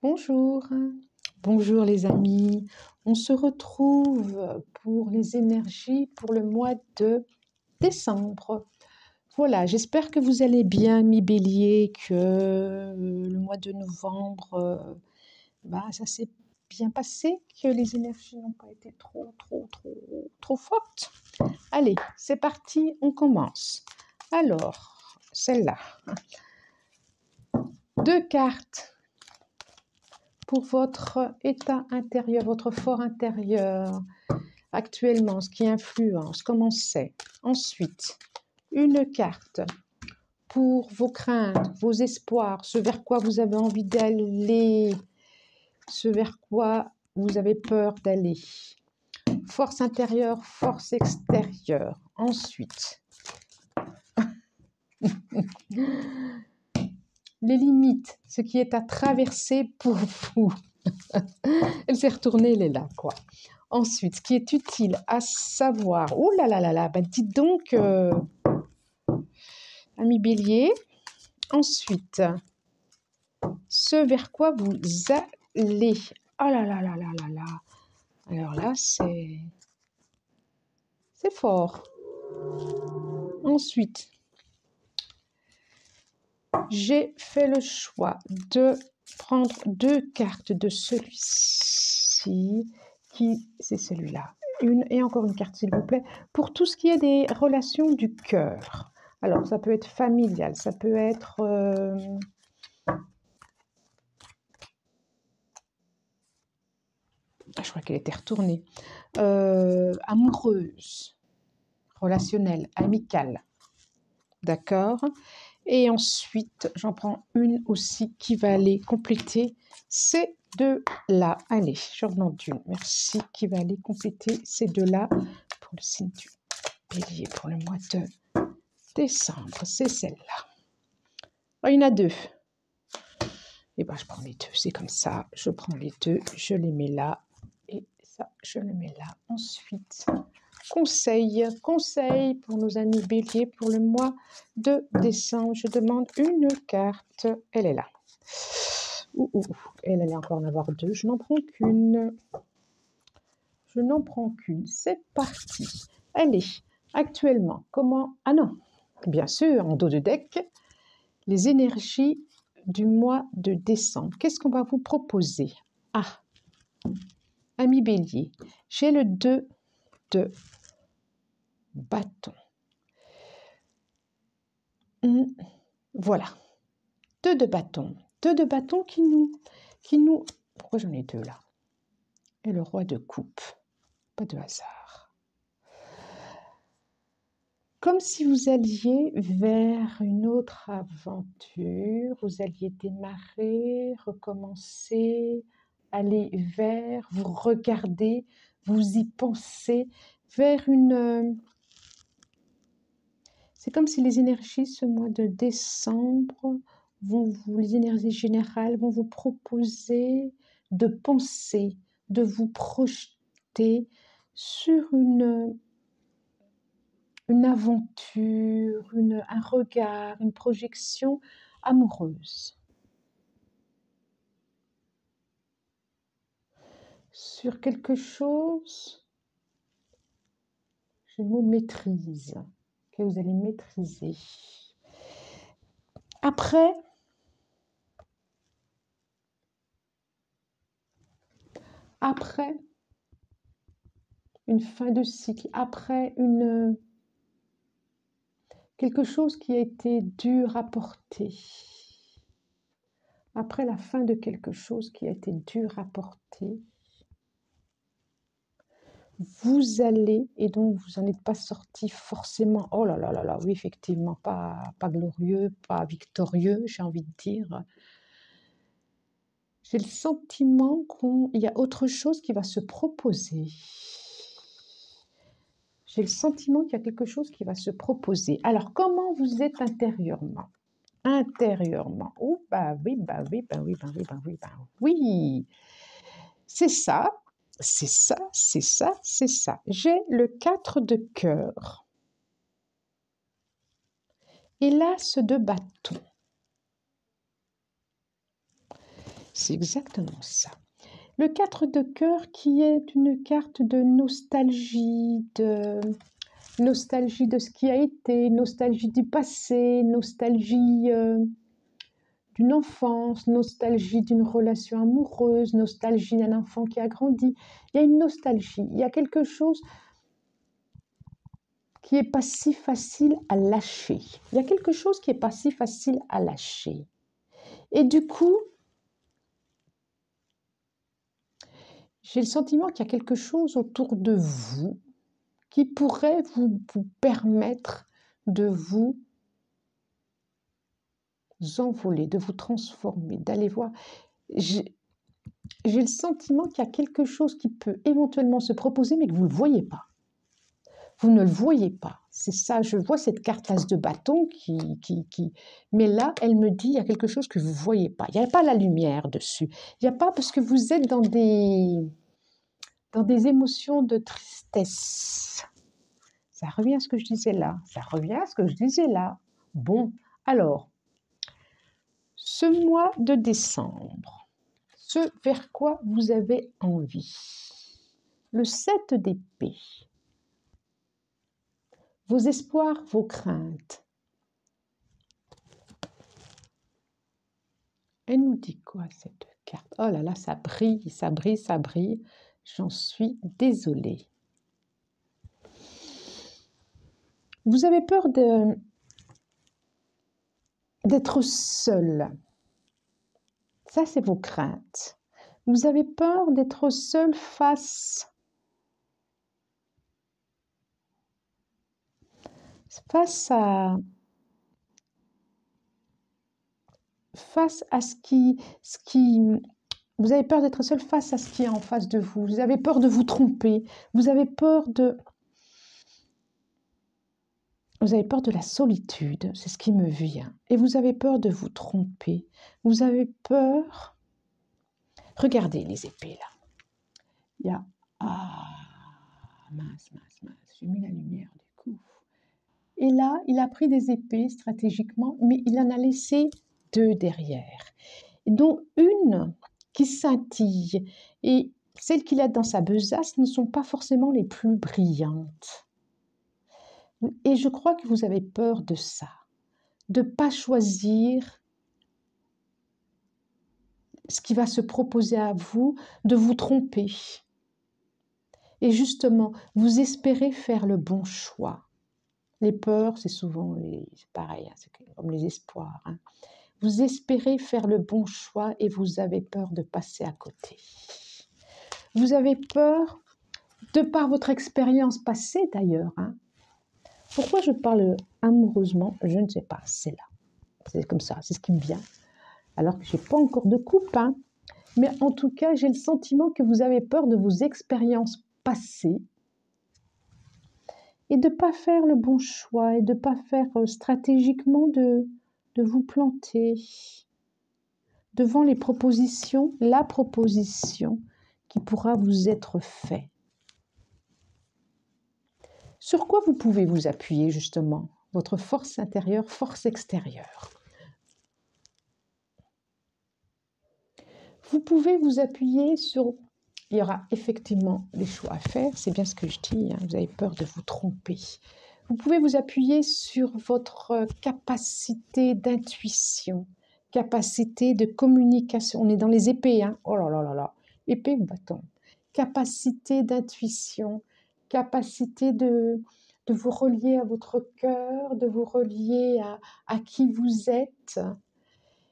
Bonjour, bonjour les amis. On se retrouve pour les énergies pour le mois de décembre. Voilà, j'espère que vous allez bien, mes béliers, que le mois de novembre, ça s'est bien passé, que les énergies n'ont pas été trop fortes. Allez, c'est parti, on commence. Alors, celle-là. 2 cartes pour votre état intérieur, votre fort intérieur, actuellement, ce qui influence, comment c'est. Ensuite, une carte pour vos craintes, vos espoirs, ce vers quoi vous avez envie d'aller, ce vers quoi vous avez peur d'aller. Force intérieure, force extérieure. Ensuite, les limites, ce qui est à traverser pour vous. Elle s'est retournée, elle est là, quoi. Ensuite, ce qui est utile à savoir. Oh là là là là, dites donc, ami bélier. Ensuite, ce vers quoi vous allez. Oh là là là là là là. Alors là, c'est fort. Ensuite, j'ai fait le choix de prendre 2 cartes de celui-ci, qui c'est celui-là. Une et encore une carte, s'il vous plaît, pour tout ce qui est des relations du cœur. Alors, ça peut être familial, ça peut être je crois qu'elle était retournée. Amoureuse, relationnelle, amicale. D'accord? Et ensuite, j'en prends une aussi qui va aller compléter ces 2-là. Allez, j'en demande une. Merci. Qui va aller compléter ces 2-là pour le signe du bélier pour le mois de décembre. C'est celle-là. Oh, il y en a 2. Et je prends les 2. C'est comme ça. Je prends les 2. Je les mets là. Et ça, je le mets là. Ensuite, conseil pour nos amis béliers pour le mois de décembre. Je demande une carte. Elle est là. Elle allait encore en avoir 2. Je n'en prends qu'une. Je n'en prends qu'une. C'est parti. Allez, actuellement, comment... Ah non, bien sûr, en dos de deck, les énergies du mois de décembre. Qu'est-ce qu'on va vous proposer? Ah, ami bélier, j'ai le 2 de bâton. Voilà, 2 de bâton. 2 de bâton qui nous... Pourquoi j'en ai 2 là? Et le roi de coupe. Pas de hasard. Comme si vous alliez vers une autre aventure, vous alliez démarrer, recommencer, aller vers, vous regarder, vous y pensez, vers une... C'est comme si les énergies, ce mois de décembre, les énergies générales vont vous proposer de penser, de vous projeter sur une aventure, un regard, une projection amoureuse. Sur quelque chose, j'ai le mot maîtrise, que vous allez maîtriser. Après une fin de cycle, après quelque chose qui a été dur à porter, après la fin de quelque chose qui a été dur à porter, vous allez, et donc vous n'en êtes pas sorti forcément, oh là là là là, oui effectivement, pas glorieux, pas victorieux, j'ai envie de dire. J'ai le sentiment qu'il y a autre chose qui va se proposer. J'ai le sentiment qu'il y a quelque chose qui va se proposer. Alors, comment vous êtes intérieurement? Intérieurement. Oh, oui. C'est ça, c'est ça, c'est ça, c'est ça. J'ai le 4 de cœur. Et l'as de bâton. C'est exactement ça. Le 4 de cœur qui est une carte de nostalgie de ce qui a été, nostalgie du passé, nostalgie d'une enfance, nostalgie d'une relation amoureuse, nostalgie d'un enfant qui a grandi. Il y a une nostalgie, il y a quelque chose qui n'est pas si facile à lâcher. Il y a quelque chose qui n'est pas si facile à lâcher. Et du coup, j'ai le sentiment qu'il y a quelque chose autour de vous qui pourrait vous permettre de vous envoler, de vous transformer, d'aller voir. J'ai le sentiment qu'il y a quelque chose qui peut éventuellement se proposer, mais que vous ne le voyez pas. Vous ne le voyez pas. C'est ça, je vois cette carte as de bâton Mais là, elle me dit, il y a quelque chose que vous ne voyez pas. Il n'y a pas la lumière dessus. Il n'y a pas parce que vous êtes dans des émotions de tristesse. Ça revient à ce que je disais là. Ça revient à ce que je disais là. Bon, alors, ce mois de décembre, ce vers quoi vous avez envie. Le 7 d'épée. Vos espoirs, vos craintes. Elle nous dit quoi cette carte? Oh là là, ça brille, ça brille, ça brille. J'en suis désolée. Vous avez peur d'être seul. Ça, c'est vos craintes. Vous avez peur d'être seul face à ce qui vous avez peur d'être seul face à ce qui est en face de vous. Vous avez peur de vous tromper. Vous avez peur de la solitude, c'est ce qui me vient. Et vous avez peur de vous tromper. Vous avez peur. Regardez les épées là. Il y a mince, j'ai mis la lumière du coup. Et là, il a pris des épées stratégiquement, mais il en a laissé 2 derrière, dont une qui scintille. Et celles qu'il a dans sa besace ne sont pas forcément les plus brillantes. Et je crois que vous avez peur de ça, de ne pas choisir ce qui va se proposer à vous, de vous tromper. Et justement, vous espérez faire le bon choix. Les peurs, c'est souvent c'est pareil, hein, c'est comme les espoirs. Hein. Vous espérez faire le bon choix et vous avez peur de passer à côté. Vous avez peur, de par votre expérience passée d'ailleurs. Hein. Pourquoi je parle amoureusement? Je ne sais pas, c'est là. C'est comme ça, c'est ce qui me vient. Alors que je n'ai pas encore de couple. Hein. Mais en tout cas, j'ai le sentiment que vous avez peur de vos expériences passées et de ne pas faire le bon choix et de ne pas faire stratégiquement de vous planter devant les propositions, la proposition qui pourra vous être faite. Sur quoi vous pouvez vous appuyer justement? Votre force intérieure, force extérieure. Vous pouvez vous appuyer sur... Il y aura effectivement des choix à faire, c'est bien ce que je dis, hein, vous avez peur de vous tromper. Vous pouvez vous appuyer sur votre capacité d'intuition, capacité de communication. On est dans les épées, hein. Oh là là là là, épée ou bâton. Capacité d'intuition, capacité de vous relier à votre cœur, de vous relier à qui vous êtes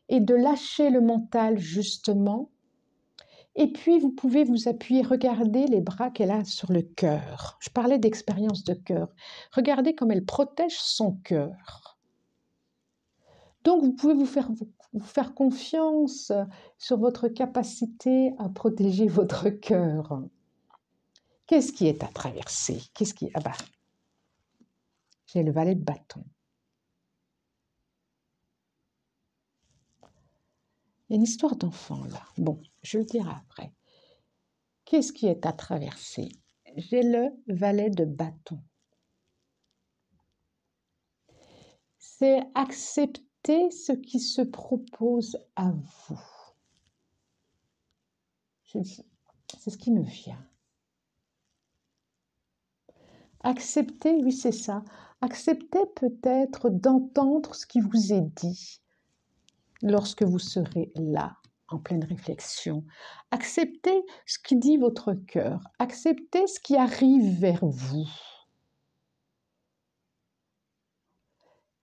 et de lâcher le mental justement. Et puis, vous pouvez vous appuyer, regardez les bras qu'elle a sur le cœur. Je parlais d'expérience de cœur. Regardez comme elle protège son cœur. Donc, vous pouvez vous faire confiance sur votre capacité à protéger votre cœur. Qu'est-ce qui est à traverser? Ah bah, j'ai le valet de bâton. Il y a une histoire d'enfant là. Bon, je le dirai après. Qu'est-ce qui est à traverser? J'ai le valet de bâton. C'est accepter ce qui se propose à vous. C'est ce qui me vient. Acceptez, oui, c'est ça. Acceptez peut-être d'entendre ce qui vous est dit lorsque vous serez là, en pleine réflexion. Acceptez ce qui dit votre cœur. Acceptez ce qui arrive vers vous.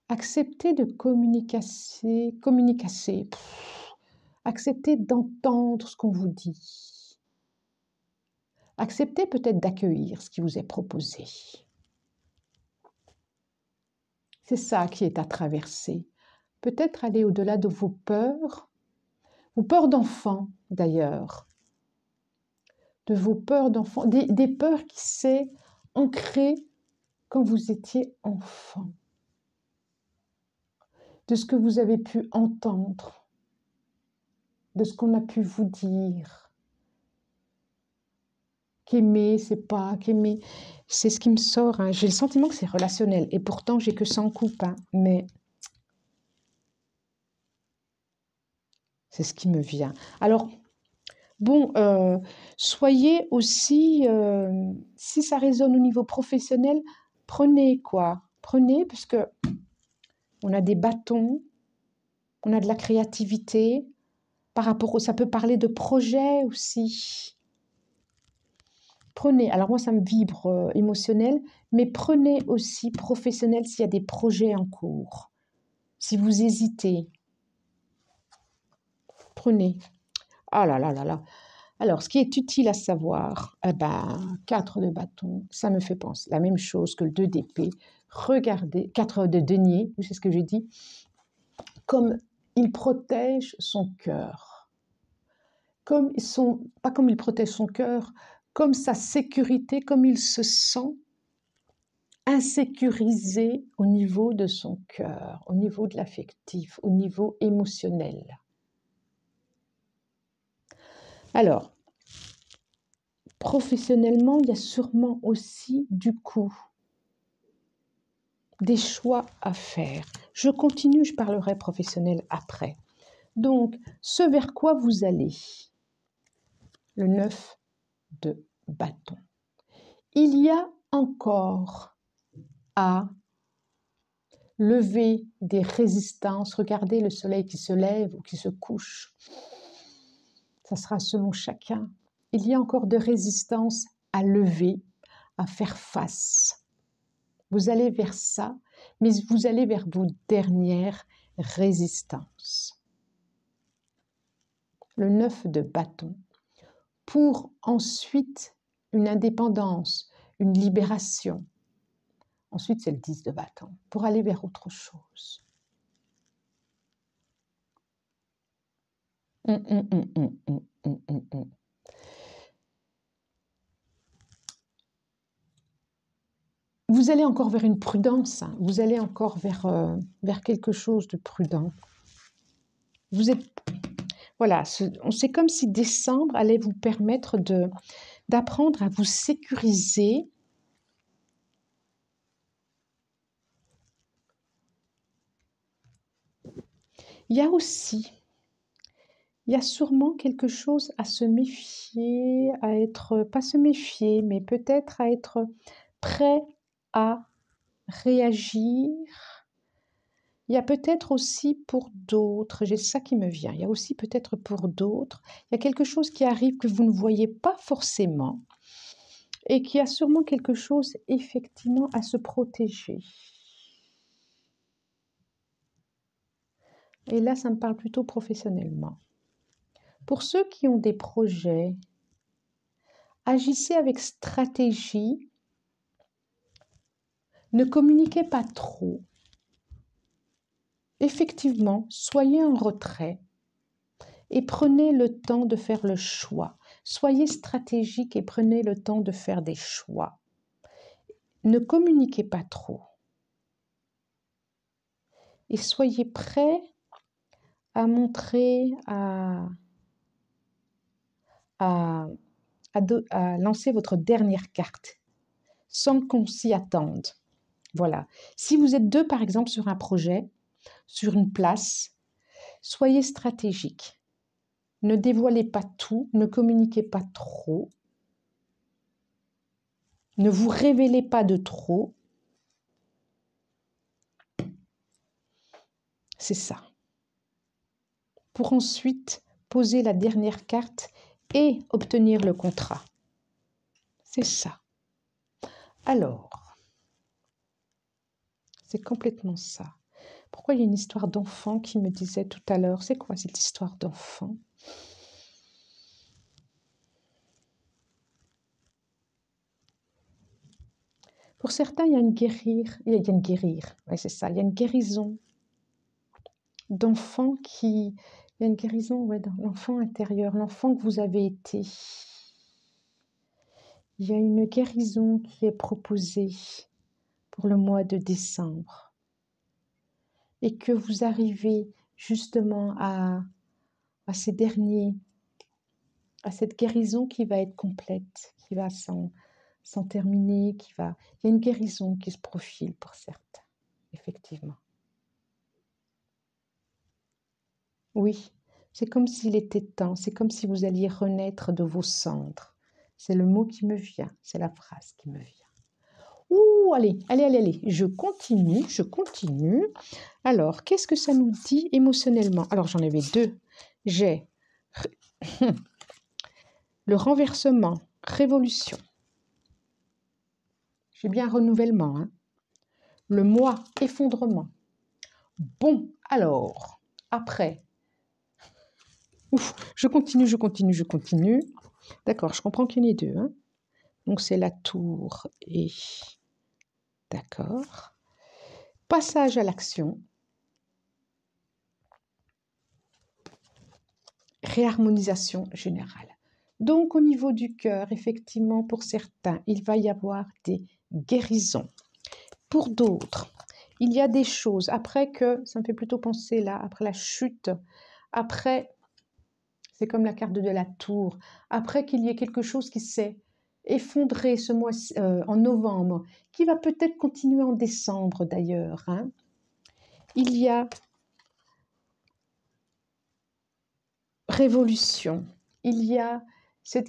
Acceptez de communiquer. Acceptez d'entendre ce qu'on vous dit. Acceptez peut-être d'accueillir ce qui vous est proposé. C'est ça qui est à traverser. Peut-être aller au-delà de vos peurs d'enfant d'ailleurs, de vos peurs d'enfant, des peurs qui s'est ancrées quand vous étiez enfant, de ce que vous avez pu entendre, de ce qu'on a pu vous dire, qu'aimer, c'est pas, qu'aimer, c'est ce qui me sort, hein. J'ai le sentiment que c'est relationnel, et pourtant j'ai que 100 couples, hein, mais c'est ce qui me vient. Alors, bon, soyez aussi, si ça résonne au niveau professionnel, prenez quoi? Prenez, parce que on a des bâtons, on a de la créativité, par rapport au, ça peut parler de projet aussi. Prenez, alors moi ça me vibre émotionnel, mais prenez aussi professionnel s'il y a des projets en cours. Si vous hésitez, prenez. Ah là là là là. Alors, ce qui est utile à savoir, 4 de bâton, ça me fait penser la même chose que le 2 d'épée. Regardez, 4 de denier, c'est ce que j'ai dit, comme il protège son cœur. Pas comme il protège son cœur, comme sa sécurité, comme il se sent insécurisé au niveau de son cœur, au niveau de l'affectif, au niveau émotionnel. Alors, professionnellement, il y a sûrement aussi, du coup, des choix à faire. Je continue, je parlerai professionnel après. Donc, ce vers quoi vous allez, le 9 de bâton. Il y a encore à lever des résistances. Regardez le soleil qui se lève ou qui se couche. Ça sera selon chacun. Il y a encore de résistances à lever, à faire face. Vous allez vers ça, mais vous allez vers vos dernières résistances. Le 9 de bâton, pour ensuite une indépendance, une libération. Ensuite, c'est le 10 de bâton, pour aller vers autre chose. Vous allez encore vers une prudence, hein. Vous allez encore vers quelque chose de prudent. Vous êtes, voilà, c'est comme si décembre allait vous permettre d'apprendre à vous sécuriser. Il y a sûrement quelque chose à se méfier, à être, pas se méfier, mais peut-être à être prêt à réagir. Il y a peut-être aussi pour d'autres, j'ai ça qui me vient, il y a aussi peut-être pour d'autres, il y a quelque chose qui arrive que vous ne voyez pas forcément et qui a sûrement quelque chose effectivement à se protéger. Et là, ça me parle plutôt professionnellement. Pour ceux qui ont des projets, agissez avec stratégie, ne communiquez pas trop. Effectivement, soyez en retrait et prenez le temps de faire le choix. Soyez stratégique et prenez le temps de faire des choix. Ne communiquez pas trop. Et soyez prêts à montrer, à lancer votre dernière carte sans qu'on s'y attende. Voilà. Si vous êtes 2, par exemple, sur un projet, sur une place, soyez stratégique. Ne dévoilez pas tout, ne communiquez pas trop, ne vous révélez pas de trop. C'est ça. Pour ensuite poser la dernière carte et obtenir le contrat. C'est ça. Alors, c'est complètement ça. Pourquoi il y a une histoire d'enfant qui me disait tout à l'heure, c'est quoi cette histoire d'enfant? Pour certains, il y a une ouais, c'est ça, il y a une guérison d'enfant il y a une guérison, ouais, dans l'enfant intérieur, l'enfant que vous avez été. Il y a une guérison qui est proposée pour le mois de décembre et que vous arrivez justement à cette guérison qui va être complète, qui va s'en terminer, il y a une guérison qui se profile pour certains, effectivement. Oui, c'est comme s'il était temps, c'est comme si vous alliez renaître de vos cendres. C'est le mot qui me vient, c'est la phrase qui me vient. Ouh, allez, je continue. Alors, qu'est-ce que ça nous dit émotionnellement? Alors, j'en avais deux. J'ai le renversement, révolution. J'ai bien renouvellement, hein. Le moi, effondrement. Bon, alors, après, ouf, je continue. D'accord, je comprends qu'il y en ait deux, hein. Donc, c'est la tour et... D'accord. Passage à l'action. Réharmonisation générale. Donc, au niveau du cœur, effectivement, pour certains, il va y avoir des guérisons. Pour d'autres, il y a des choses, après que, ça me fait plutôt penser là, après la chute, après, c'est comme la carte de la tour, après qu'il y ait quelque chose qui s'est effondré ce mois en novembre, qui va peut-être continuer en décembre d'ailleurs, hein. Il y a révolution, il y a ce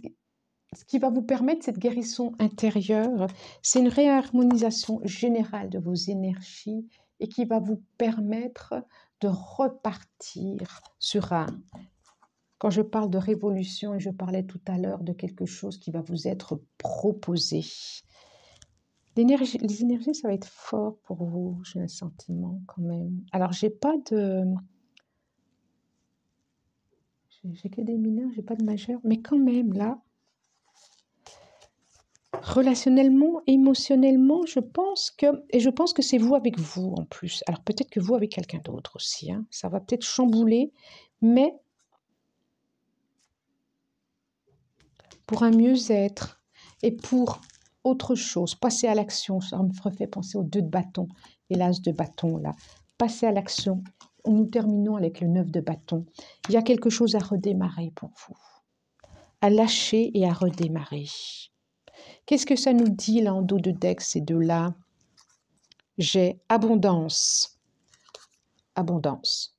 qui va vous permettre cette guérison intérieure, c'est une réharmonisation générale de vos énergies et qui va vous permettre de repartir sur un... Quand je parle de révolution, et je parlais tout à l'heure de quelque chose qui va vous être proposé. Les énergies, ça va être fort pour vous, j'ai un sentiment quand même. Alors, j'ai pas de... J'ai que des mineurs, j'ai pas de majeurs, mais quand même, là, relationnellement, émotionnellement, je pense que c'est vous avec vous en plus. Alors, peut-être que vous avec quelqu'un d'autre aussi, hein. Ça va peut-être chambouler, mais pour un mieux-être et pour autre chose, passer à l'action. Ça me refait penser aux 2 de bâton et l'as de bâton là. Passer à l'action. Nous terminons avec le 9 de bâton. Il y a quelque chose à redémarrer pour vous, à lâcher et à redémarrer. Qu'est-ce que ça nous dit là en dos de deck, ces deux-là? J'ai abondance. Abondance.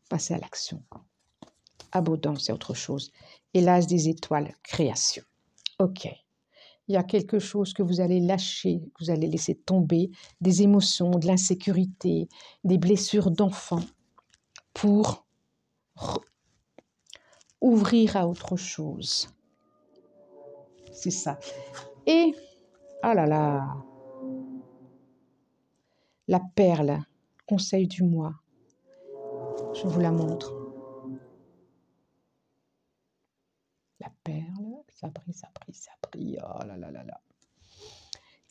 Passer à l'action. Abondance, c'est autre chose. Et l'as des étoiles, création. Ok. Il y a quelque chose que vous allez lâcher, que vous allez laisser tomber, des émotions, de l'insécurité, des blessures d'enfant, pour ouvrir à autre chose. C'est ça. Et, ah là là, la perle, conseil du mois. Je vous la montre. La perle, ça brille. Oh là là là là.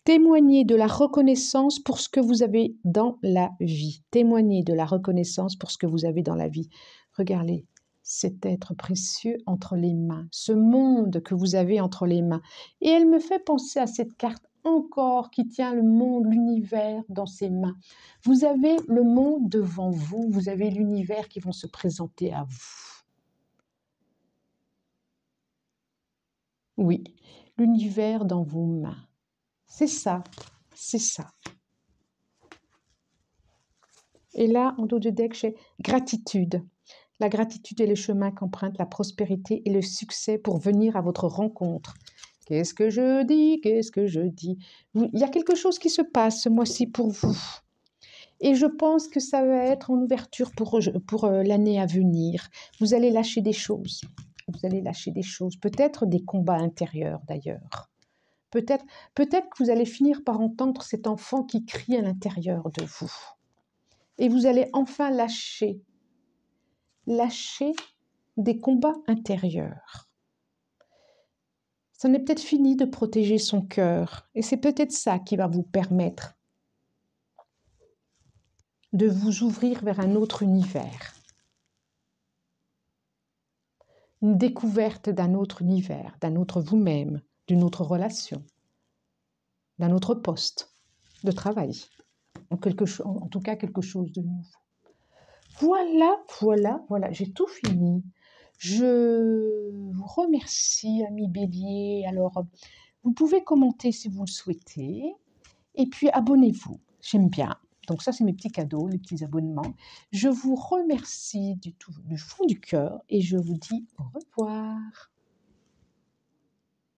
Témoignez de la reconnaissance pour ce que vous avez dans la vie. Témoignez de la reconnaissance pour ce que vous avez dans la vie. Regardez cet être précieux entre les mains, ce monde que vous avez entre les mains. Et elle me fait penser à cette carte encore qui tient le monde, l'univers dans ses mains. Vous avez le monde devant vous, vous avez l'univers qui vont se présenter à vous. Oui, l'univers dans vos mains. C'est ça, c'est ça. Et là, en dos de deck, j'ai gratitude. La gratitude est le chemin qu'emprunte la prospérité et le succès pour venir à votre rencontre. Qu'est-ce que je dis? Qu'est-ce que je dis? Il y a quelque chose qui se passe ce mois-ci pour vous. Et je pense que ça va être en ouverture pour l'année à venir. Vous allez lâcher des choses. Vous allez lâcher des choses. Peut-être des combats intérieurs d'ailleurs. Peut-être que vous allez finir par entendre cet enfant qui crie à l'intérieur de vous. Et vous allez enfin lâcher des combats intérieurs. Ça n'est peut-être fini de protéger son cœur. Et c'est peut-être ça qui va vous permettre de vous ouvrir vers un autre univers. Une découverte d'un autre univers, d'un autre vous-même, d'une autre relation, d'un autre poste de travail. En tout cas, quelque chose de nouveau. Voilà, j'ai tout fini. Je vous remercie, amis Bélier. Alors, vous pouvez commenter si vous le souhaitez. Et puis, abonnez-vous. J'aime bien. Donc ça, c'est mes petits cadeaux, les petits abonnements. Je vous remercie du fond du cœur et je vous dis au revoir.